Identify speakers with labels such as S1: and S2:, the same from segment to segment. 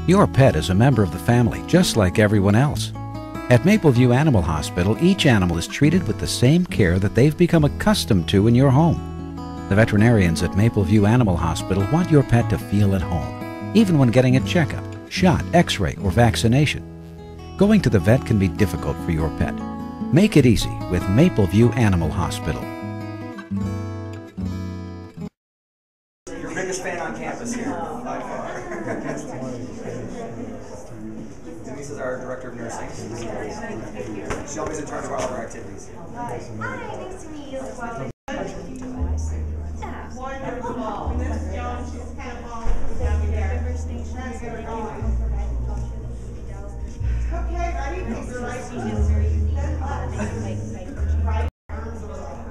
S1: Your pet is a member of the family, just like everyone else. At Mapleview Animal Hospital, each animal is treated with the same care that they've become accustomed to in your home. The veterinarians at Mapleview Animal Hospital want your pet to feel at home, even when getting a checkup, shot, x-ray, or vaccination. Going to the vet can be difficult for your pet. Make it easy with Mapleview Animal Hospital.
S2: Your biggest fan on campus here, by far. Denise is our director of nursing. Shelby's in charge of all of our activities.
S3: Hi, nice to meet you as well.
S4: Wonderful. Miss Jones, she's kind of all down there. Okay, ready? Take the right right arms around.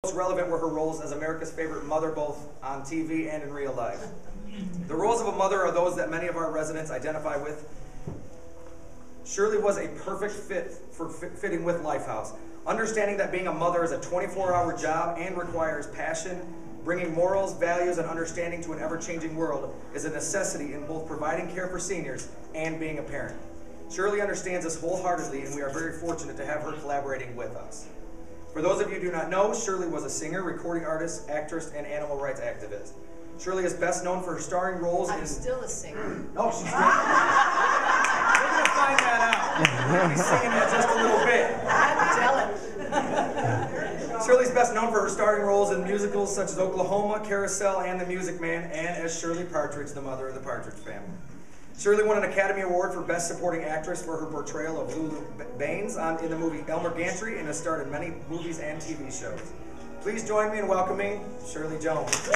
S2: Most relevant were her roles as America's favorite mother, both on TV and in real life. The roles of a mother are those that many of our residents identify with. Shirley was a perfect fit for fitting with LifeHOUSE. Understanding that being a mother is a 24-hour job and requires passion, bringing morals, values, and understanding to an ever-changing world is a necessity in both providing care for seniors and being a parent. Shirley understands this wholeheartedly, and we are very fortunate to have her collaborating with us. For those of you who do not know, Shirley was a singer, recording artist, actress, and animal rights activist. Shirley is best known for her starring roles in...
S5: I'm still a singer.
S2: Oh, she's still... We're going to find that out. We're going to be singing that just a little bit.
S5: I'm telling.
S2: Shirley's best known for her starring roles in musicals such as Oklahoma, Carousel, and The Music Man, and as Shirley Partridge, the mother of the Partridge Family. Shirley won an Academy Award for Best Supporting Actress for her portrayal of Lulu Baines in the movie Elmer Gantry, and has starred in many movies and TV shows. Please join me in welcoming Shirley Jones.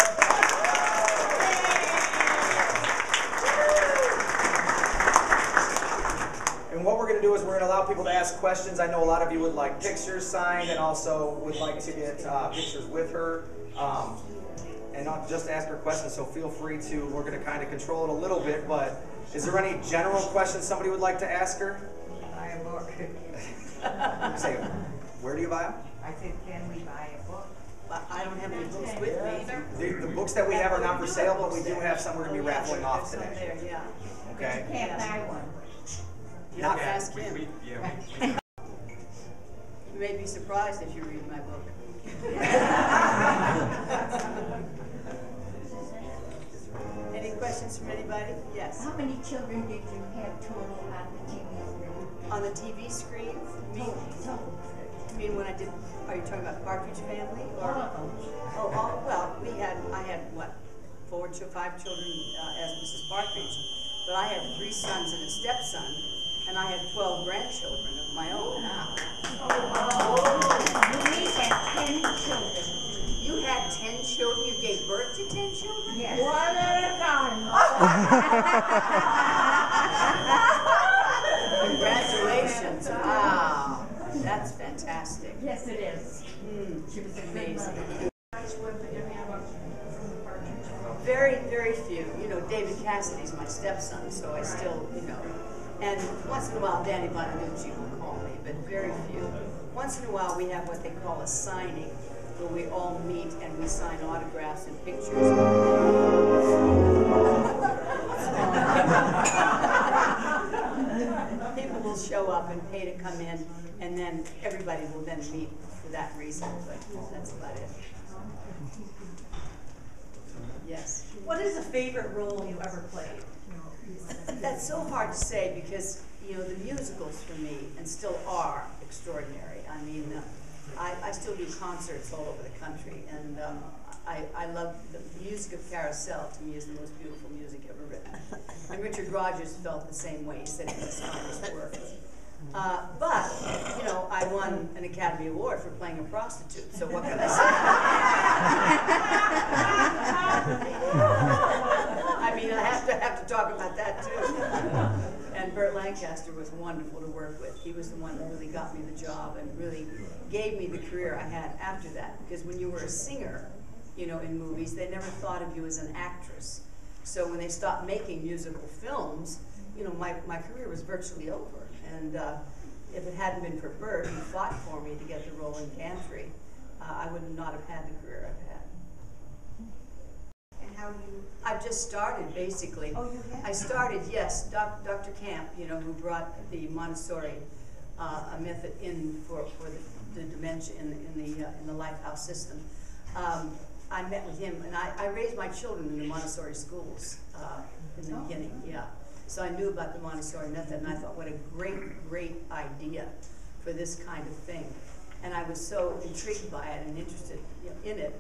S2: And what we're going to do is we're going to allow people to ask questions. I know a lot of you would like pictures signed and also would like to get pictures with her. And not just ask her questions, so feel free to, we're going to kind of control it a little bit, but is there any general questions somebody would like to ask her?
S6: Buy a book.
S2: Say, where do you buy them?
S6: I said, can we buy a book?
S5: I don't have any books with me either.
S2: The books that we have are not for sale, but we do have some we're going to be raffling off
S5: There's some
S2: today.
S5: there, yeah.
S2: Okay?
S6: Can't buy one.
S5: You have to ask him. You may be surprised if you read my book. Any questions from anybody? Yes.
S6: How many children did you have total on the TV screen?
S5: On the TV screen? You mean when I did, are you talking about Partridge Family? Or, oh, well, I had what, 4 to 5 children as Mrs. Partridge, but I had 3 sons and a stepson, and I had 12 grandchildren of my own.
S6: We had 10 children.
S5: You had 10 children? You gave birth to 10 children?
S6: Yes. One at a time.
S5: Congratulations. Wow. That's fantastic.
S6: Yes, it is.
S5: She was amazing.
S4: With any of us from the Partridge.
S5: Very, very few. You know, David Cassidy's my stepson, so I still, you know. And once in a while, Danny Bonaducci will call me, but very few. Once in a while, we have what they call a signing, where we all meet and we sign autographs and pictures. People will show up and pay to come in, and then everybody will then meet for that reason, but that's about it. Yes.
S7: What is a favorite role you ever played?
S5: That's so hard to say because, you know, the musicals for me, and still are, extraordinary. I mean, I still do concerts all over the country, and I love the music of Carousel. To me, is the most beautiful music ever written. And Richard Rodgers felt the same way. He said it was his finest work. But, you know, I won an Academy Award for playing a prostitute, so what can I say? talk about that too. And Burt Lancaster was wonderful to work with. He was the one that really got me the job and really gave me the career I had after that. Because when you were a singer, you know, in movies, they never thought of you as an actress. So when they stopped making musical films, you know, my career was virtually over. And if it hadn't been for Burt, who fought for me to get the role in Gantry, I would not have had the career I've had.
S3: And how you?
S5: I've just started, basically.
S3: Oh, you have?
S5: I started, yes. Dr. Camp, you know, who brought the Montessori method in for the dementia in the LifeHOUSE system. I met with him, and I raised my children in the Montessori schools in the beginning, yeah. So I knew about the Montessori method, and I thought, what a great idea for this kind of thing. And I was so intrigued by it and interested, you know, in it,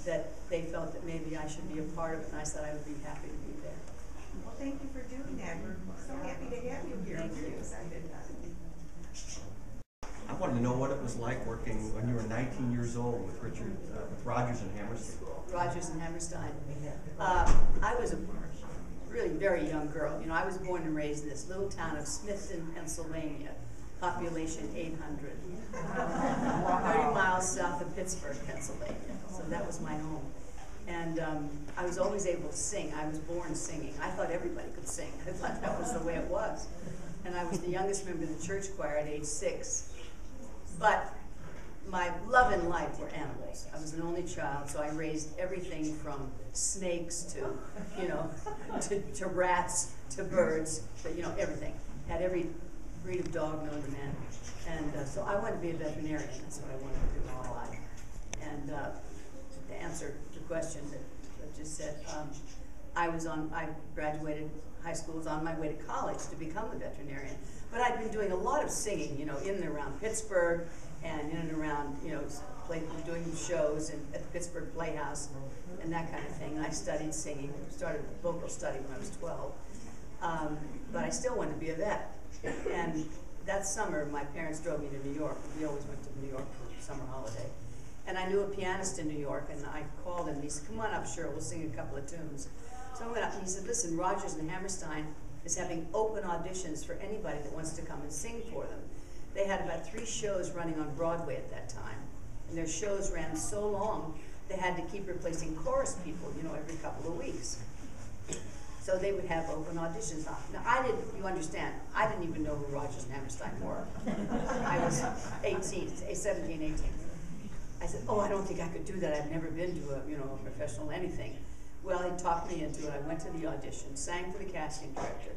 S5: that they felt that maybe I should be a part of it, and I said I would be happy to be there.
S3: Well, thank you for doing that. We're so happy to have you here.
S5: Thank you.
S3: We're excited about it.
S8: I wanted to know what it was like working when you were 19 years old with Rogers and Hammerstein.
S5: Rogers and Hammerstein. I was a really very young girl. You know, I was born and raised in this little town of Smithton, Pennsylvania, population 800, 30 miles south of Pittsburgh, Pennsylvania. So that was my home. And I was always able to sing. I was born singing. I thought everybody could sing. I thought that was the way it was. And I was the youngest member of the church choir at age 6. But my love in life were animals. I was an only child, so I raised everything from snakes to, you know, to rats, to birds, to, you know, everything. Had every breed of dog known to man. And so I wanted to be a veterinarian. That's what I wanted to do all my life. And to answer the question that I just said, I graduated high school, was on my way to college to become a veterinarian. But I'd been doing a lot of singing, you know, in and around Pittsburgh and in and around, you know, doing shows at the Pittsburgh Playhouse and that kind of thing. And I studied singing, started vocal study when I was 12. But I still wanted to be a vet. And that summer, my parents drove me to New York. We always went to New York for summer holiday. And I knew a pianist in New York, and I called him, and he said, come on up, Cheryl, we'll sing a couple of tunes. So I went up, and he said, listen, Rogers and Hammerstein is having open auditions for anybody that wants to come and sing for them. They had about 3 shows running on Broadway at that time, and their shows ran so long, they had to keep replacing chorus people, you know, every couple of weeks. So they would have open auditions on. Now, you understand, I didn't even know who Rogers and Hammerstein were. I was 17, 18. I said, oh, I don't think I could do that. I've never been to a professional anything. Well, he talked me into it. I went to the audition, sang for the casting director.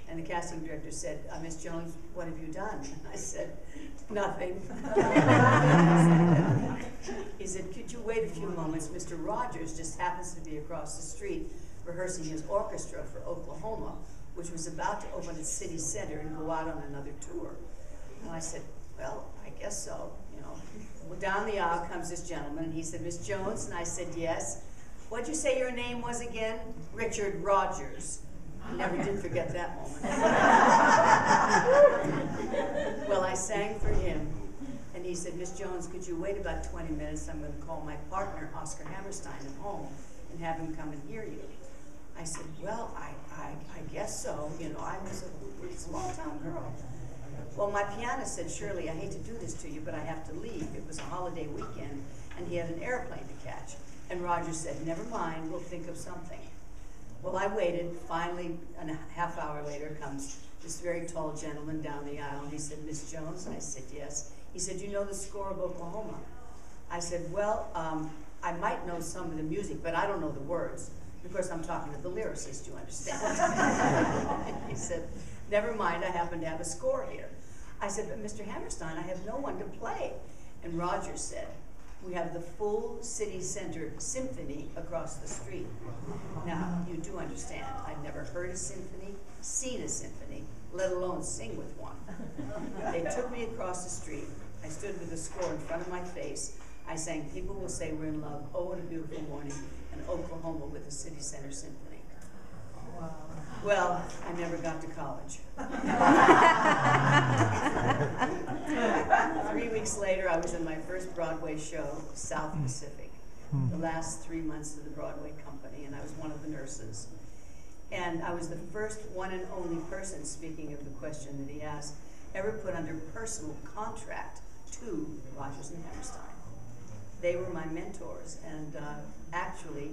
S5: And the casting director said, Miss Jones, what have you done? And I said, nothing. He said, could you wait a few moments? Mr. Rogers just happens to be across the street rehearsing his orchestra for Oklahoma, which was about to open its city center and go out on another tour. And I said, well, I guess so, you know. Well, down the aisle comes this gentleman, and he said, Miss Jones? And I said, yes. What'd you say your name was again? Richard Rogers. I never did forget that moment. Well, I sang for him, and he said, Miss Jones, could you wait about 20 minutes? I'm going to call my partner, Oscar Hammerstein, at home and have him come and hear you. I said, well, I guess so. You know, I was a small-town girl. Well, my pianist said, Shirley, I hate to do this to you, but I have to leave. It was a holiday weekend, and he had an airplane to catch. And Roger said, never mind, we'll think of something. Well, I waited. Finally, a half hour later comes this very tall gentleman down the aisle, and he said, Miss Jones? And I said, yes. He said, you know the score of Oklahoma? I said, well, I might know some of the music, but I don't know the words. Of course, I'm talking to the lyricist, you understand. He said, never mind, I happen to have a score here. I said, but Mr. Hammerstein, I have no one to play. And Roger said, we have the full city center symphony across the street. Now, you do understand, I'd never heard a symphony, seen a symphony, let alone sing with one. They took me across the street. I stood with the score in front of my face. I sang People Will Say We're in Love, Oh, What a Beautiful Morning, and Oklahoma with the City Center Symphony. Wow. Well, I never got to college. 3 weeks later, I was in my first Broadway show, South Pacific, the last 3 months of the Broadway company, and I was one of the nurses. And I was the first one and only person, speaking of the question that he asked, ever put under personal contract to Rodgers and Hammerstein. They were my mentors, and actually,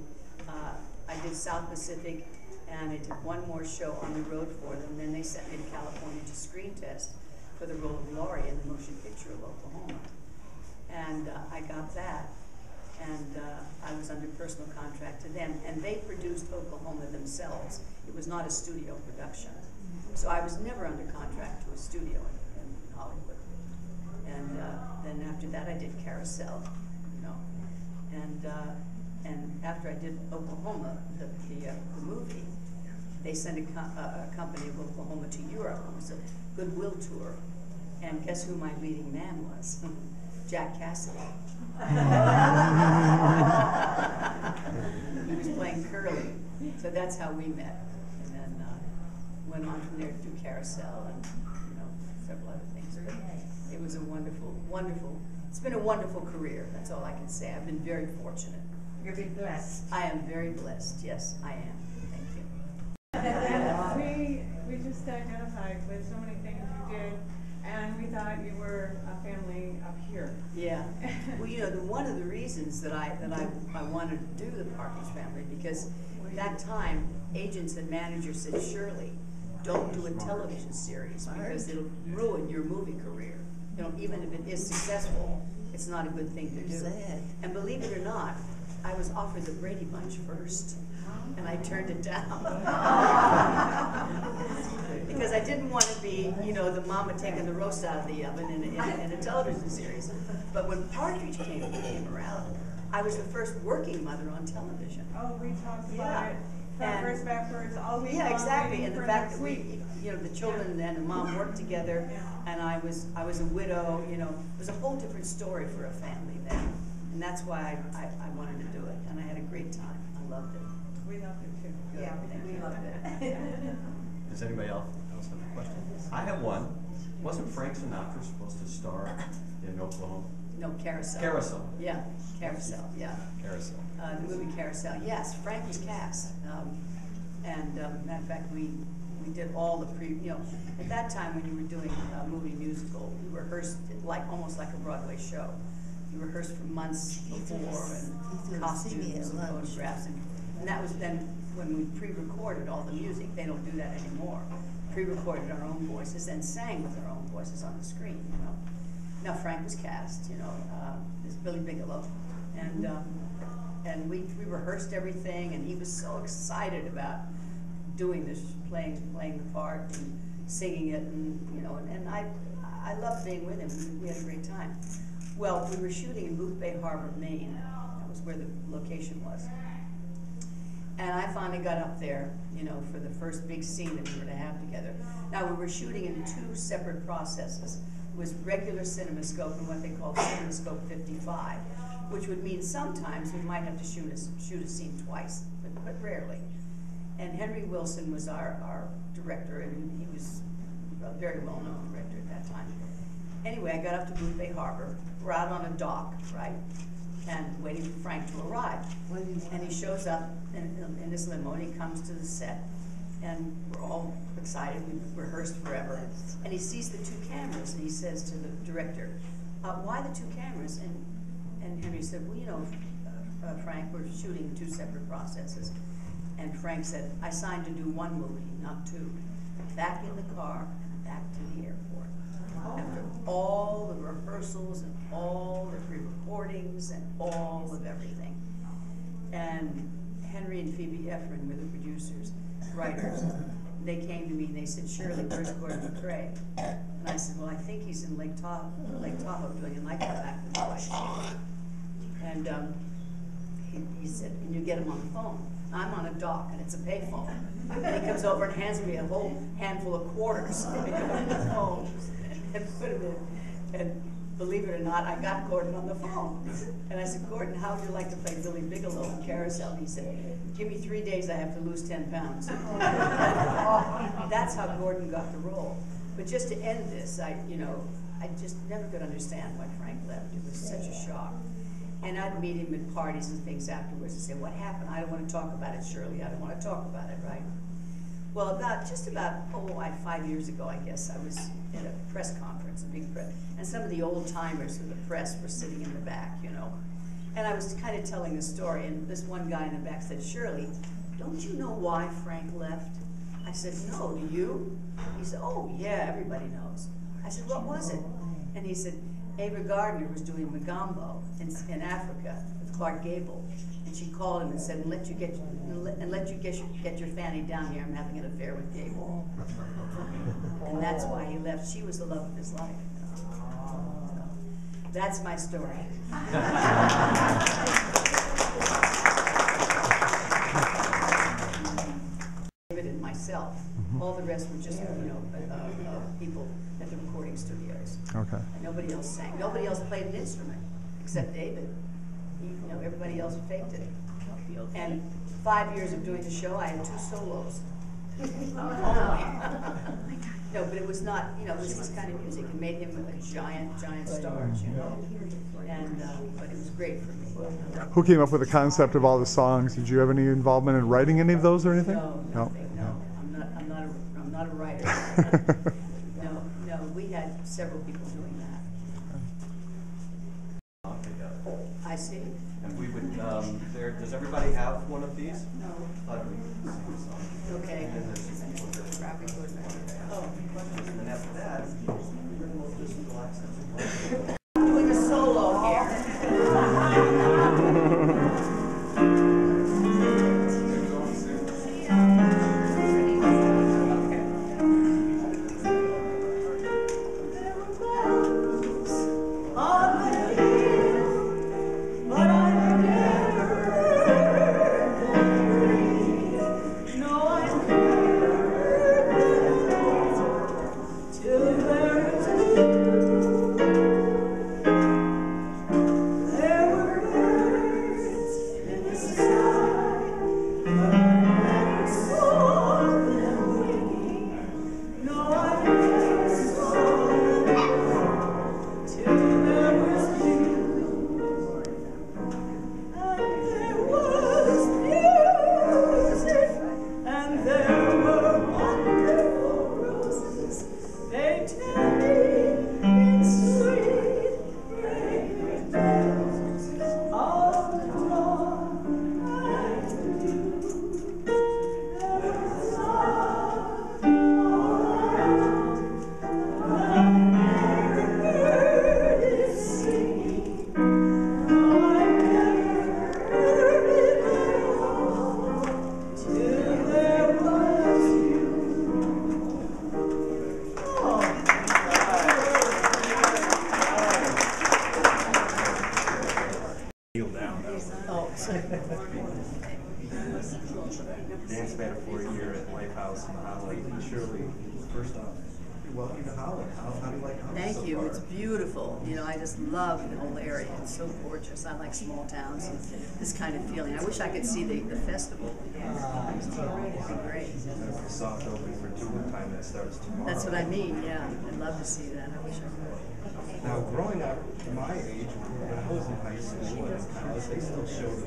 S5: I did South Pacific, and I did one more show on the road for them. Then they sent me to California to screen test for the role of Laurie in the motion picture of Oklahoma. And I got that, and I was under personal contract to them, and they produced Oklahoma themselves. It was not a studio production. So I was never under contract to a studio in Hollywood. And then after that, I did Carousel, you know. And after I did Oklahoma, the movie, they sent a company of Oklahoma to Europe. It was a goodwill tour. And guess who my leading man was? Jack Cassidy. He was playing Curly. So that's how we met. And then went on from there to do Carousel and, you know, several other things. But it was a wonderful, wonderful, it's been a wonderful career. That's all I can say. I've been very fortunate.
S3: You're being blessed.
S5: I am very blessed. Yes, I am. Thank you.
S4: We just identified with so many things you did, and we thought you were a family up here.
S5: Yeah. Well, you know, one of the reasons that I wanted to do the Partridge Family, because at that time, agents and managers said, Shirley, don't do a television series because it'll ruin your movie career. You know, even if it is successful, it's not a good thing to do. And believe it or not, I was offered the Brady Bunch first, and I turned it down. Because I didn't want to be, you know, the mama taking the roast out of the oven in a television series. But when Partridge came around, I was the first working mother on television.
S4: Oh, we talked about it. Frontwards, backwards, all week long.
S5: Yeah, exactly. And the fact that we, you know, the children and the mom worked together, and I was a widow. You know, it was a whole different story for a family then. And that's why I wanted to do it, and I had a great time. I loved it.
S4: We loved it too.
S5: Good.
S3: Yeah, we loved it.
S8: Does anybody else have a question? I have one. Wasn't Frank Sinatra supposed to star in Oklahoma?
S5: No, Carousel.
S8: Carousel.
S5: Yeah, Carousel, yeah.
S8: Carousel.
S5: The movie Carousel, yes, Frank was cast. Matter of fact, we did all the you know, at that time when you were doing a movie musical, we rehearsed it almost like a Broadway show. You rehearsed for months before, and costumes and photographs, and that was then when we pre-recorded all the music. They don't do that anymore. Pre-recorded our own voices and sang with our own voices on the screen, you know. Now Frank was cast, you know, this Billy Bigelow, and we rehearsed everything, and he was so excited about doing this, playing the part and singing it, and you know, and I loved being with him. We had a great time. Well, we were shooting in Booth Bay Harbor, Maine. That was where the location was. And I finally got up there, you know, for the first big scene that we were to have together. Now, we were shooting in 2 separate processes. It was regular CinemaScope and what they called CinemaScope 55, which would mean sometimes we might have to shoot a scene twice, but rarely. And Henry Wilson was our director, and he was a very well-known director at that time. Anyway, I got up to Booth Bay Harbor. We're out on a dock, right? And waiting for Frank to arrive. And he shows up in his limo, and he comes to the set. And we're all excited. We've rehearsed forever. And he sees the 2 cameras, and he says to the director, why the 2 cameras? And Henry said, well, you know, Frank, we're shooting 2 separate processes. And Frank said, I signed to do 1 movie, not 2. Back in the car, back to the airport. After all the rehearsals and all the pre-recordings and all of everything. And Henry and Phoebe Ephron were the producers, writers. They came to me and they said, Shirley, where's Gordon McRae? And I said, well, I think he's in Lake Tahoe doing a nightclub act with his wife. And he said, can you get him on the phone? I'm on a dock and it's a payphone. And he comes over and hands me a whole handful of quarters to pick up on the phone and put him in. And believe it or not, I got Gordon on the phone. And I said, Gordon, how would you like to play Billy Bigelow in Carousel? And he said, give me 3 days, I have to lose 10 pounds. That's how Gordon got the role. But just to end this, I just never could understand why Frank left. It was such a shock. And I'd meet him at parties and things afterwards and say, what happened? I don't want to talk about it, Shirley. I don't want to talk about it, right? Well, just about 5 years ago, I guess, I was at a press conference, a big press, and some of the old timers of the press were sitting in the back, you know. And I was kind of telling the story, and this one guy in the back said, "Shirley, don't you know why Frank left?" I said, "No, do you?" He said, "Oh, yeah, everybody knows." I said, "What was it?" And he said, Ava Gardner was doing Magambo in Africa with Clark Gable. And she called him and said, let you get your fanny down here. I'm having an affair with Gable. And that's why he left. She was the love of his life. So, that's my story. David and myself. All the rest were just, people at the recording studios.
S9: Okay.
S5: And nobody else sang. Nobody else played an instrument except David. Everybody else faked it. And 5 years of doing the show, I had 2 solos. No, but it was not, it was his kind of music. It made him a giant star, And, but it was great for me.
S9: Who came up with the concept of all the songs? Did you have any involvement in writing any of those or anything?
S5: No, nothing, no. I'm not a writer. No, we had several people doing that. I see.
S8: And we would, does everybody have one of these?
S5: No. Okay.
S8: And then there's people that
S5: Oh.
S8: and after that, we'll just relax and
S5: I'm doing a solo here.
S10: Dance metaphor here at LifeHOUSE in Holland. Shirley, first off, welcome to Holland. How do you like Holland?
S5: Thank you. It's beautiful. I just love the whole area. It's so gorgeous. I like small towns and this kind of feeling. I wish I could see the festival. It'd be great.
S10: There's a soft opening for tulip time that starts tomorrow.
S5: That's what I mean. Yeah, I'd love to see that. I wish I could.
S10: Now, growing up, my age, when I was in high school and in college, they still showed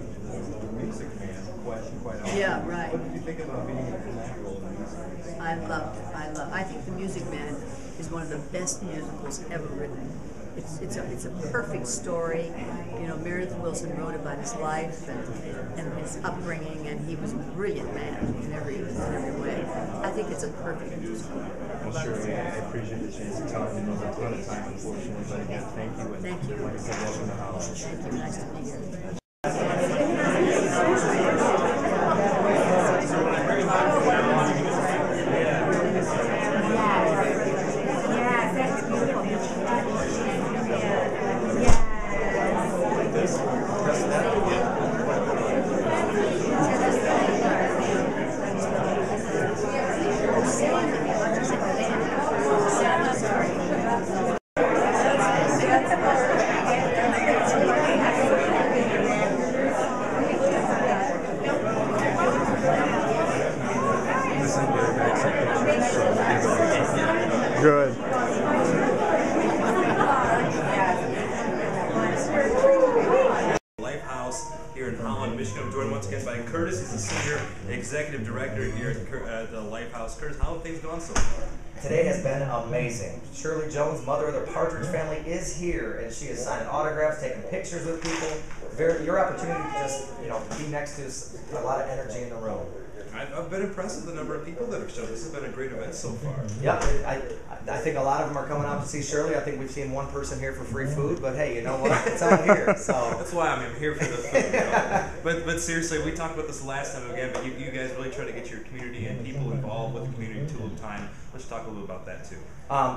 S10: the Music Man quite often.
S5: Yeah, right.
S10: What did you think about being in that role in the music?
S5: I loved it. I think The Music Man is one of the best musicals ever written. It's a perfect story. Meredith Willson wrote about his life and his upbringing, and he was a brilliant man in every way. I think it's a perfect musical.
S10: Well, Shirley, I appreciate the chance to talk to you. There's a ton of time, unfortunately, but again, thank you. And
S5: thank you.
S10: Like I said, welcome to Holland.
S5: Thank you. Nice to be here.
S11: director here at the LifeHOUSE. Curtis, how have things gone so far?
S2: Today has been amazing. Shirley Jones, mother of the Partridge Family, is here, and she is signing autographs, taking pictures with people. Your opportunity to just, be next to a lot of energy in the room.
S11: I've been impressed with the number of people that have showed. This has been a great event so far.
S2: Yep, I think a lot of them are coming out to see Shirley. I think we've seen one person here for free food, but hey, you know what? It's out here, so.
S11: That's why I'm here for the food. But seriously, we talked about this last time again, but you guys really try to get your community and people involved with the community tulip time. Let's talk a little about that too.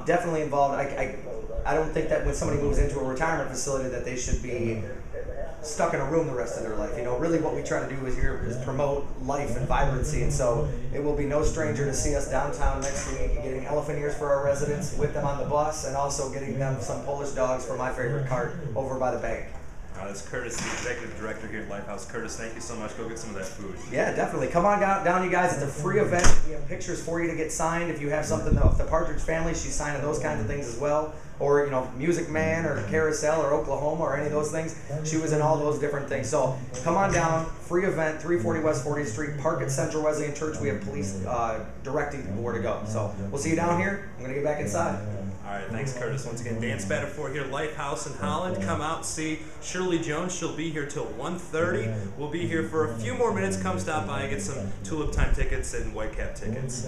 S2: Definitely involved. I don't think that when somebody moves into a retirement facility that they should be stuck in a room the rest of their life. Really what we try to do is promote life and vibrancy, and so it will be no stranger to see us downtown next week getting elephant ears for our residents with them on the bus, and also getting them some Polish dogs for my favorite cart over by the bank.
S11: That's Curtis, the executive director here at LifeHOUSE. Curtis, thank you so much. Go get some of that food.
S2: Yeah, definitely. Come on down, you guys. It's a free event. We have pictures for you to get signed. If you have something of the Partridge Family, she's signing those kinds of things as well. Or, Music Man or Carousel or Oklahoma or any of those things. She was in all those different things. So come on down. Free event, 340 West 40th Street. Park at Central Wesleyan Church. We have police directing people where to go. So we'll see you down here. I'm going to get back inside.
S11: All right, thanks, Curtis. Once again, Dan Spatafor here, LifeHOUSE in Holland. Come out and see Shirley Jones. She'll be here till 1:30. We'll be here for a few more minutes. Come stop by and get some Tulip Time tickets and Whitecap tickets.